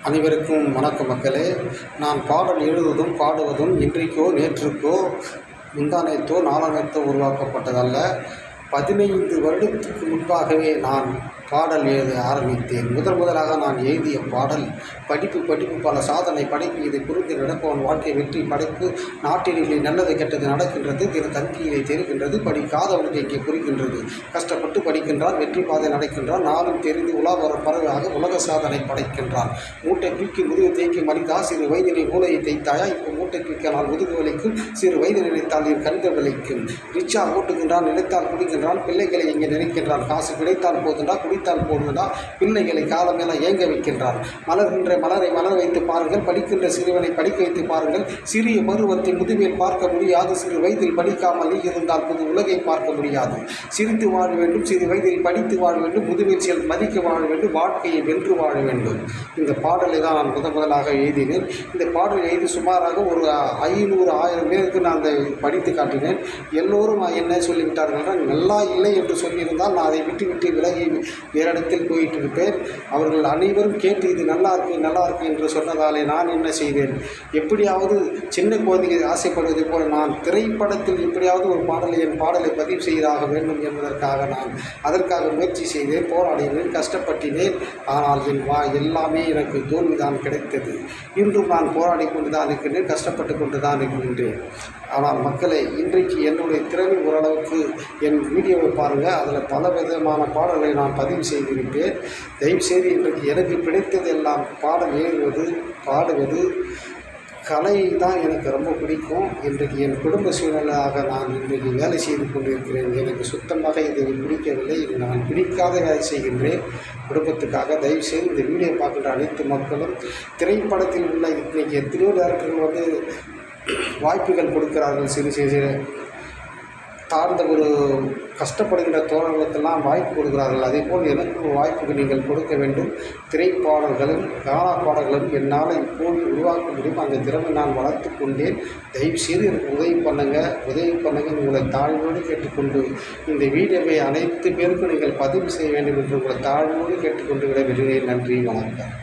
அனைவருக்கும் வணக்கம் மக்களே. நான் பாடல் எழுதுவதும் பாடுவதும் இன்றைக்கோ நேற்றுக்கோ முந்தானேத்தோ நாளானேத்தோ உருவாக்கப்பட்டதல்ல. 15 வருடத்துக்கு முன்பாகவே நான் பாடல் எழுத ஆரம்பித்தேன். முதலாக நான் எழுதிய பாடல் படிப்பு பல சாதனை படைப்பு இதை புரிந்து நடப்பவன் வாழ்க்கை வெற்றி படைப்பு நாட்டிலே நல்லது கெட்டது நடக்கின்றது தங்கியிலே தெரிகின்றது படிக்காதவனுக்கு இங்கே புரிகின்றது கஷ்டப்பட்டு படிக்கின்றான் வெற்றி பாதை நடக்கின்றான் நாளும் தெரிந்து உலா பறவையாக உலக சாதனை படைக்கின்றான். மூட்டை தூக்கி முதுகு தேக்கி மனிதா சிறு வயதினை மூளையை தைத்தாயா இப்போ மூட்டை தூக்கினால் முதுகு வலிக்கும் சிறு வயது நினைத்தால் என் கண்கள் வலிக்கும். ரிச்சா ஓட்டுகின்றான் நினைத்தால் குடிக்கின்றான் பிள்ளைகளை இங்கே நினைக்கின்றான் காசு கிடைத்தால் போதுண்டா குடித்தால் போதுண்டா பிள்ளைகளை காலமெல்லாம் ஏங்க வைக்கின்றான். மலர்கின்ற மலரை மலர் வைத்து பாருங்கள் படிக்கின்ற சிறுவனை படிக்க வைத்து பாருங்கள். சிறிய பருவத்தை முதுமையில் பார்க்க முடியாது சிறு வயதில் படிக்காமல் இருந்தால் புது உலகை பார்க்க முடியாது. சிரித்து வாழ வேண்டும் சிறு வயதில் படித்து வாழ வேண்டும் முதுமையில் மதிக்க வாழ வேண்டும் வாழ்க்கையை வென்று வாழ வேண்டும். இந்த பாடலை தான் நான் முதலாக எழுதினேன். இந்த பாடலை எழுதி சுமாராக ஒரு 500-1000 பேருக்கு நான் அதை படித்து காட்டினேன். எல்லோரும் என்ன சொல்லிவிட்டார்கள் நல்லா இல்லை என்று சொல்லியிருந்தால் நான் அதை விட்டு விலகி வேறு இடத்தில் போயிட்டு இருப்பேன். அவர்கள் அனைவரும் கேட்டு இது நல்லா இருக்கு என்று சொன்னதாலே நான் என்ன செய்தேன், எப்படியாவது சின்ன குழந்தைகள் ஆசைப்படுவதை போல நான் திரைப்படத்தில் எப்படியாவது ஒரு என் பாடலை பதிவு செய்தாக வேண்டும் என்பதற்காக நான் அதற்காக முயற்சி செய்தேன், போராடினேன், கஷ்டப்பட்டினேன். ஆனால் எல்லாமே எனக்கு தோல்விதான் கிடைத்தது. இன்றும் நான் போராடி கொண்டு தான் இருக்கின்றேன், கஷ்டப்பட்டு கொண்டு தான் இருக்கின்றேன். ஆனால் மக்களை இன்றைக்கு என்னுடைய திறமை ஓரளவுக்கு என் வீடியோவை பாருங்கள். அதில் பல விதமான பாடல்களை நான் பதிவு செய்திருப்பேன். தயவுசெய்து இன்றைக்கு எனக்கு பிடித்ததெல்லாம் பாடல் எழுதுவது பாடுவது கலை தான் எனக்கு ரொம்ப பிடிக்கும். இன்றைக்கு என் குடும்ப சூழ்நிலையாக நான் இன்றைக்கு வேலை செய்து கொண்டிருக்கிறேன். எனக்கு சுத்தமாக இதை பிடிக்கவில்லை. நான் பிடிக்காத வேலை செய்கின்றேன் குடும்பத்துக்காக. தயவுசெய்து இந்த வீடியோ பார்க்கின்ற அனைத்து மக்களும் திரைப்படத்தில் உள்ள இன்றைக்கி எத்தனையோ டேரக்டர்கள் வாய்ப்புகள் கொடுக்கிறார்கள். சிறு தாழ்ந்த ஒரு கஷ்டப்படுகின்ற தோழர்களுக்கெல்லாம் வாய்ப்பு கொடுக்கிறார்கள். அதேபோல் எனக்கு ஒரு வாய்ப்புக்கு நீங்கள் கொடுக்க வேண்டும். திரைப்பாடல்களும் கானா பாடல்களும் என்னால் இப்போது உருவாக்க முடியும். அந்த திறமை நான் வளர்த்து கொண்டேன். தயவுசெய்து எனக்கு உதவி பண்ணுங்கள் உங்களை தாழ்வோடு கேட்டுக்கொண்டு இந்த வீடியோவை அனைத்து பேருக்கும் நீங்கள் பதிவு செய்ய வேண்டும் என்று உங்களை தாழ்வோடு கேட்டுக்கொண்டு விட விடுகிறேன். நன்றி, வணக்கம்.